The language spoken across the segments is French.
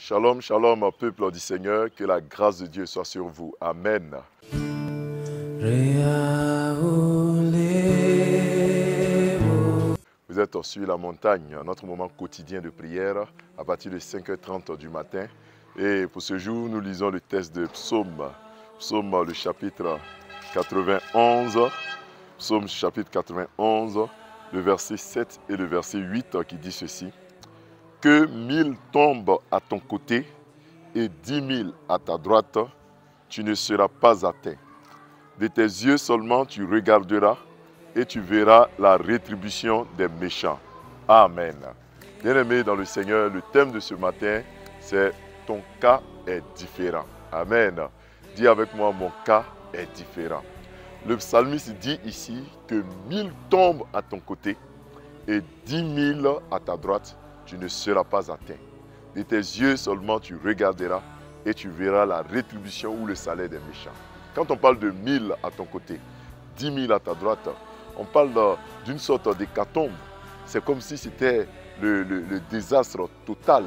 Shalom, shalom, peuple du Seigneur, que la grâce de Dieu soit sur vous. Amen. Vous êtes sur la montagne, notre moment quotidien de prière, à partir de 5h30 du matin. Et pour ce jour, nous lisons le texte de Psaume, le chapitre 91, Psaume chapitre 91, le verset 7 et le verset 8 qui dit ceci. Que 1000 tombent à ton côté et 10 000 à ta droite, tu ne seras pas atteint. De tes yeux seulement tu regarderas et tu verras la rétribution des méchants. Amen. Bien-aimés dans le Seigneur, le thème de ce matin, c'est « Ton cas est différent ». Amen. Dis avec moi, mon cas est différent. Le psalmiste dit ici que 1000 tombent à ton côté et 10 000 à ta droite, tu ne seras pas atteint. De tes yeux seulement tu regarderas et tu verras la rétribution ou le salaire des méchants. Quand on parle de 1000 à ton côté, 10 000 à ta droite, on parle d'une sorte d'hécatombe. C'est comme si c'était le désastre total.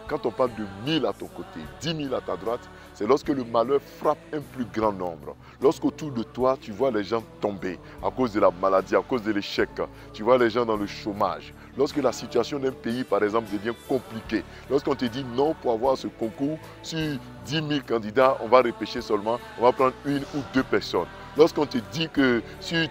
Quand on parle de 1000 à ton côté, 10 000 à ta droite, c'est lorsque le malheur frappe un plus grand nombre. Lorsqu'autour de toi, tu vois les gens tomber à cause de la maladie, à cause de l'échec. Tu vois les gens dans le chômage. Lorsque la situation d'un pays, par exemple, devient compliquée. Lorsqu'on te dit non pour avoir ce concours, sur 10 000 candidats, on va repêcher seulement, on va prendre 1 ou 2 personnes. Lorsqu'on te dit que sur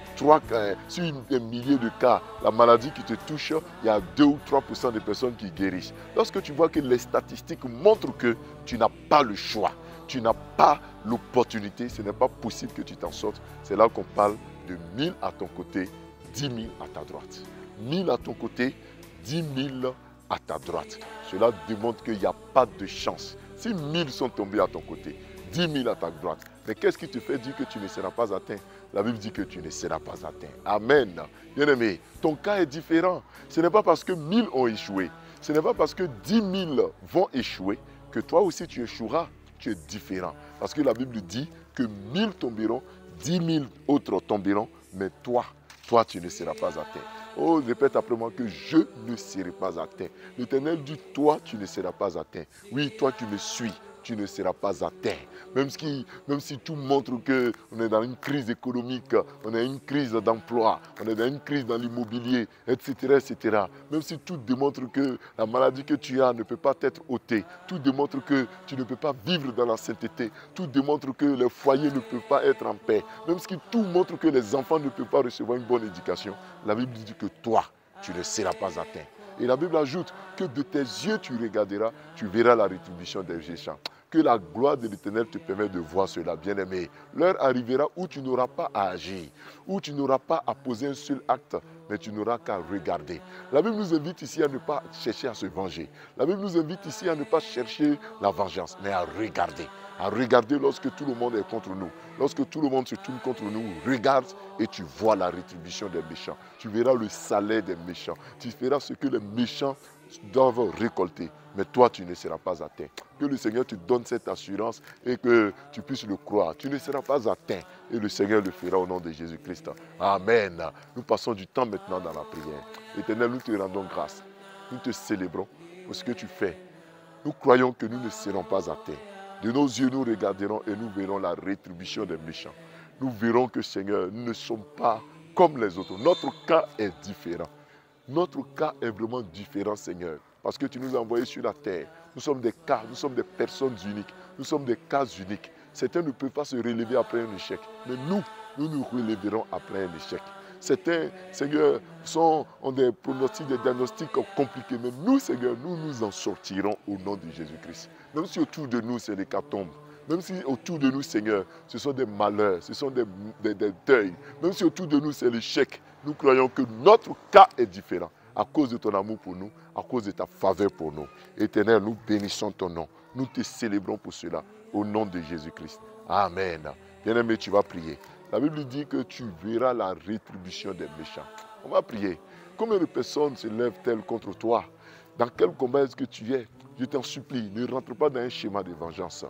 des milliers de cas, la maladie qui te touche, il y a 2 ou 3% de personnes qui guérissent. Lorsque tu vois que les statistiques montrent que tu n'as pas le choix, tu n'as pas l'opportunité, ce n'est pas possible que tu t'en sortes. C'est là qu'on parle de 1000 à ton côté, 10 000 à ta droite. 1000 à ton côté, 10 000 à ta droite. Cela démontre qu'il n'y a pas de chance. Si 1000 sont tombés à ton côté, 10 000 à ta droite, mais qu'est-ce qui te fait dire que tu ne seras pas atteint? La Bible dit que tu ne seras pas atteint. Amen. Bien-aimé, ton cas est différent. Ce n'est pas parce que 1000 ont échoué, ce n'est pas parce que 10 000 vont échouer que toi aussi tu échoueras. Tu es différent. Parce que la Bible dit que 1000 tomberont, 10 000 autres tomberont, mais toi, tu ne seras pas atteint. Oh, répète après moi que je ne serai pas atteint. L'Éternel dit, toi, tu ne seras pas atteint. Oui, toi, tu me suis. Tu ne seras pas atteint. Même si tout montre qu'on est dans une crise économique, on a une crise d'emploi, on est dans une crise dans l'immobilier, etc., etc. Même si tout démontre que la maladie que tu as ne peut pas être ôtée, tout démontre que tu ne peux pas vivre dans la sainteté, tout démontre que les foyers ne peuvent pas être en paix, même si tout montre que les enfants ne peuvent pas recevoir une bonne éducation, la Bible dit que toi, tu ne seras pas atteint. Et la Bible ajoute que de tes yeux tu regarderas, tu verras la rétribution des méchants. Que la gloire de l'Éternel te permette de voir cela, bien-aimé. L'heure arrivera où tu n'auras pas à agir, où tu n'auras pas à poser un seul acte, mais tu n'auras qu'à regarder. La Bible nous invite ici à ne pas chercher à se venger. La Bible nous invite ici à ne pas chercher la vengeance, mais à regarder. À regarder lorsque tout le monde est contre nous. Lorsque tout le monde se tourne contre nous, regarde et tu vois la rétribution des méchants. Tu verras le salaire des méchants. Tu verras ce que les méchants doivent récolter. Mais toi, tu ne seras pas atteint. Que le Seigneur te donne cette assurance et que tu puisses le croire. Tu ne seras pas atteint et le Seigneur le fera au nom de Jésus-Christ. Amen. Nous passons du temps maintenant dans la prière. Éternel, nous te rendons grâce. Nous te célébrons pour ce que tu fais. Nous croyons que nous ne serons pas atteints. De nos yeux, nous regarderons et nous verrons la rétribution des méchants. Nous verrons que, Seigneur, nous ne sommes pas comme les autres. Notre cas est différent. Notre cas est vraiment différent, Seigneur. Parce que tu nous as envoyés sur la terre. Nous sommes des cas, nous sommes des personnes uniques. Nous sommes des cas uniques. Certains ne peuvent pas se relever après un échec. Mais nous nous relèverons après un échec. Certains, Seigneur, ont des pronostics, des diagnostics compliqués. Mais nous, Seigneur, nous nous en sortirons au nom de Jésus-Christ. Même si autour de nous, c'est l'hécatombe. Même si autour de nous, Seigneur, ce sont des malheurs, ce sont des deuils. Même si autour de nous, c'est l'échec. Nous croyons que notre cas est différent. À cause de ton amour pour nous, à cause de ta faveur pour nous. Éternel, nous bénissons ton nom. Nous te célébrons pour cela. Au nom de Jésus-Christ. Amen. Bien-aimé, tu vas prier. La Bible dit que tu verras la rétribution des méchants. On va prier. Combien de personnes se lèvent-elles contre toi? Dans quel combat est-ce que tu es? Je t'en supplie, ne rentre pas dans un schéma de vengeance.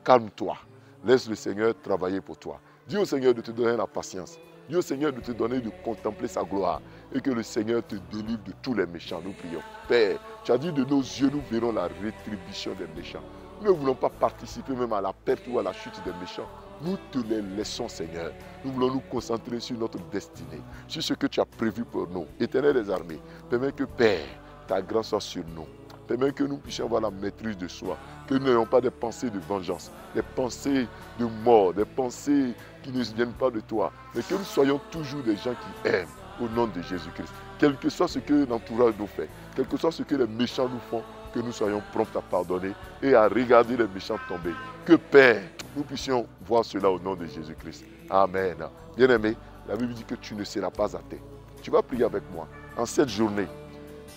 Calme-toi. Laisse le Seigneur travailler pour toi. Dis au Seigneur de te donner la patience. Dis au Seigneur de te donner de contempler sa gloire et que le Seigneur te délivre de tous les méchants. Nous prions. Père, tu as dit de nos yeux, nous verrons la rétribution des méchants. Nous ne voulons pas participer même à la perte ou à la chute des méchants. Nous te les laissons, Seigneur. Nous voulons nous concentrer sur notre destinée, sur ce que tu as prévu pour nous. Éternel des armées, permets que, Père, ta grâce soit sur nous. Permets que nous puissions avoir la maîtrise de soi, que nous n'ayons pas des pensées de vengeance, des pensées de mort, des pensées qui ne viennent pas de toi, mais que nous soyons toujours des gens qui aiment au nom de Jésus-Christ. Quel que soit ce que l'entourage nous fait, quel que soit ce que les méchants nous font, que nous soyons prompts à pardonner et à regarder les méchants tomber. Que Père, nous puissions voir cela au nom de Jésus-Christ. Amen. Bien-aimé, la Bible dit que tu ne seras pas atteint. Tu vas prier avec moi en cette journée.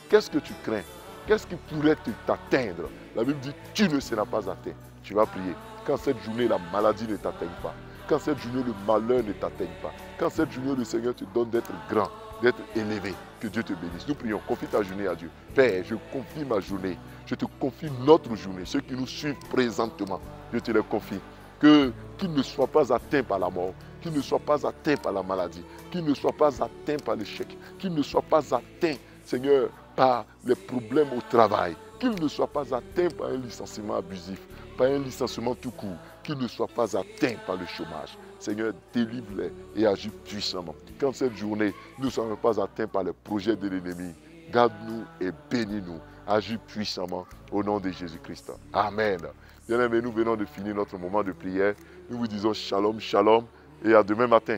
Qu'est-ce que tu crains? Qu'est-ce qui pourrait t'atteindre? La Bible dit tu ne seras pas atteint. Tu vas prier. Quand cette journée, la maladie ne t'atteigne pas. Quand cette journée, le malheur ne t'atteigne pas. Quand cette journée, le Seigneur te donne d'être grand, d'être élevé. Que Dieu te bénisse. Nous prions. Confie ta journée à Dieu. Père, je confie ma journée. Je te confie notre journée. Ceux qui nous suivent présentement, je te les confie. Qu'ils ne soient pas atteints par la mort. Qu'ils ne soient pas atteints par la maladie. Qu'ils ne soient pas atteints par l'échec. Qu'ils ne soient pas atteints, Seigneur, par les problèmes au travail, qu'ils ne soient pas atteints par un licenciement abusif, par un licenciement tout court, qu'ils ne soient pas atteints par le chômage. Seigneur, délivre-les et agis puissamment. Quand cette journée, nous ne serons pas atteints par les projets de l'ennemi, garde-nous et bénis-nous. Agis puissamment au nom de Jésus-Christ. Amen. Bien-aimés, nous venons de finir notre moment de prière. Nous vous disons shalom, shalom et à demain matin.